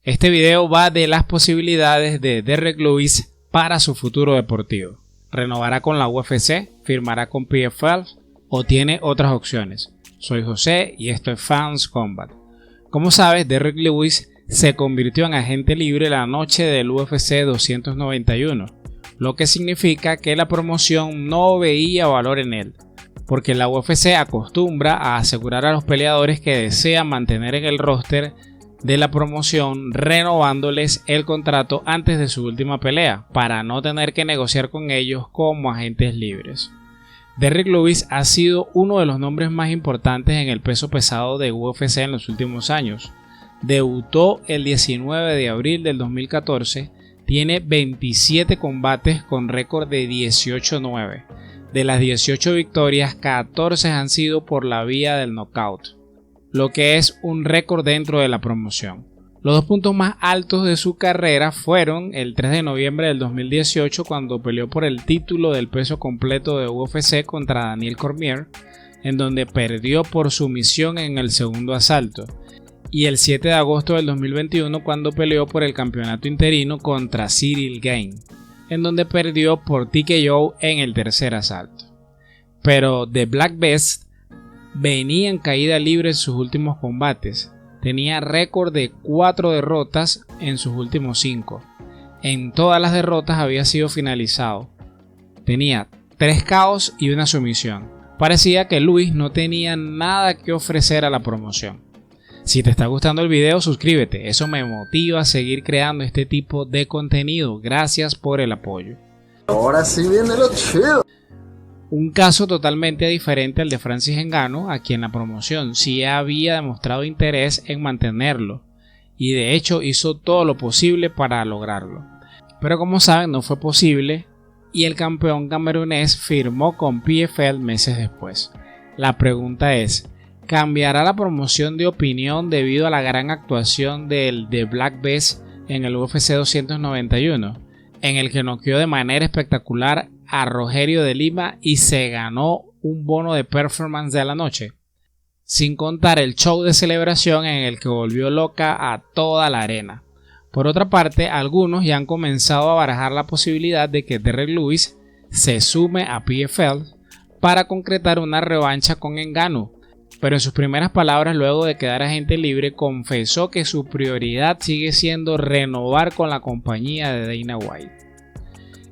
Este video va de las posibilidades de Derrick Lewis para su futuro deportivo. ¿Renovará con la UFC? ¿Firmará con PFL? ¿O tiene otras opciones? Soy José y esto es Fans Combat. Como sabes, Derrick Lewis se convirtió en agente libre la noche del UFC 291, lo que significa que la promoción no veía valor en él, porque la UFC acostumbra a asegurar a los peleadores que desean mantener en el roster de la promoción renovándoles el contrato antes de su última pelea, para no tener que negociar con ellos como agentes libres. Derrick Lewis ha sido uno de los nombres más importantes en el peso pesado de UFC en los últimos años. Debutó el 19 de abril del 2014, tiene 27 combates con récord de 18-9. De las 18 victorias, 14 han sido por la vía del knockout, lo que es un récord dentro de la promoción. Los dos puntos más altos de su carrera fueron el 3 de noviembre del 2018 cuando peleó por el título del peso completo de UFC contra Daniel Cormier, en donde perdió por sumisión en el segundo asalto, y el 7 de agosto del 2021 cuando peleó por el campeonato interino contra Ciryl Gane, en donde perdió por TKO en el tercer asalto. Pero The Black Beast venía en caída libre en sus últimos combates. Tenía récord de 4 derrotas en sus últimos 5. En todas las derrotas había sido finalizado. Tenía 3 KOs y una sumisión. Parecía que Lewis no tenía nada que ofrecer a la promoción. Si te está gustando el video, suscríbete. Eso me motiva a seguir creando este tipo de contenido. Gracias por el apoyo. Ahora sí viene lo chido. Un caso totalmente diferente al de Francis Ngannou, a quien la promoción sí había demostrado interés en mantenerlo, y de hecho hizo todo lo posible para lograrlo. Pero como saben, no fue posible, y el campeón camerunés firmó con PFL meses después. La pregunta es, ¿cambiará la promoción de opinión debido a la gran actuación del The Black Beast en el UFC 291, en el que noqueó de manera espectacular a Rogerio de Lima y se ganó un bono de performance de la noche? Sin contar el show de celebración en el que volvió loca a toda la arena. Por otra parte, algunos ya han comenzado a barajar la posibilidad de que Derrick Lewis se sume a PFL para concretar una revancha con Ngannou, pero en sus primeras palabras luego de quedar agente libre confesó que su prioridad sigue siendo renovar con la compañía de Dana White.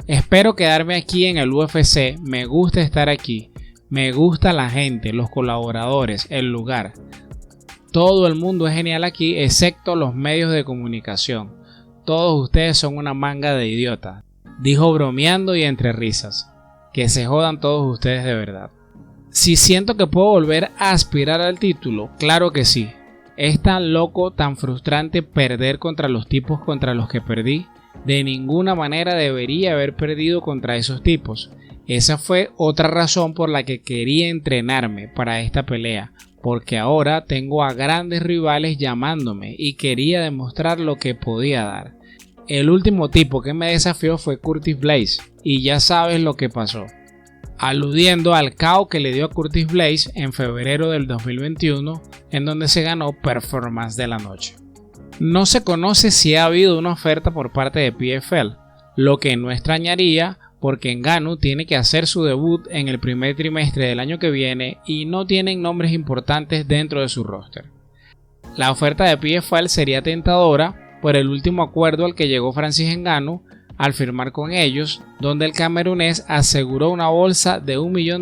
Espero quedarme aquí en el UFC, me gusta estar aquí, me gusta la gente, los colaboradores, el lugar. Todo el mundo es genial aquí excepto los medios de comunicación. Todos ustedes son una manga de idiotas, dijo bromeando y entre risas. Que se jodan todos ustedes de verdad. Si siento que puedo volver a aspirar al título, claro que sí. Es tan loco, tan frustrante perder contra los tipos contra los que perdí. De ninguna manera debería haber perdido contra esos tipos. Esa fue otra razón por la que quería entrenarme para esta pelea, porque ahora tengo a grandes rivales llamándome y quería demostrar lo que podía dar. El último tipo que me desafió fue Curtis Blaydes y ya sabes lo que pasó, aludiendo al KO que le dio a Curtis Blaydes en febrero del 2021, en donde se ganó Performance de la noche. No se conoce si ha habido una oferta por parte de PFL, lo que no extrañaría porque Ngannou tiene que hacer su debut en el primer trimestre del año que viene y no tienen nombres importantes dentro de su roster. La oferta de PFL sería tentadora por el último acuerdo al que llegó Francis Ngannou al firmar con ellos, donde el camerunés aseguró una bolsa de $1 millón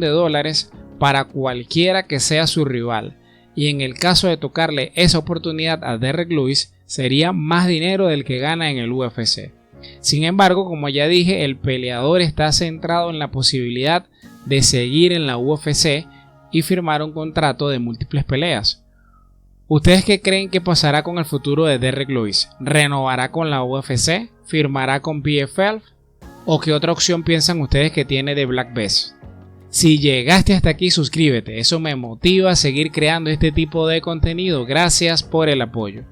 para cualquiera que sea su rival, y en el caso de tocarle esa oportunidad a Derrick Lewis, sería más dinero del que gana en el UFC. Sin embargo, como ya dije, el peleador está centrado en la posibilidad de seguir en la UFC y firmar un contrato de múltiples peleas. ¿Ustedes qué creen que pasará con el futuro de Derrick Lewis? ¿Renovará con la UFC? ¿Firmará con PFL? ¿O qué otra opción piensan ustedes que tiene The Black Beast? Si llegaste hasta aquí, suscríbete, eso me motiva a seguir creando este tipo de contenido. Gracias por el apoyo.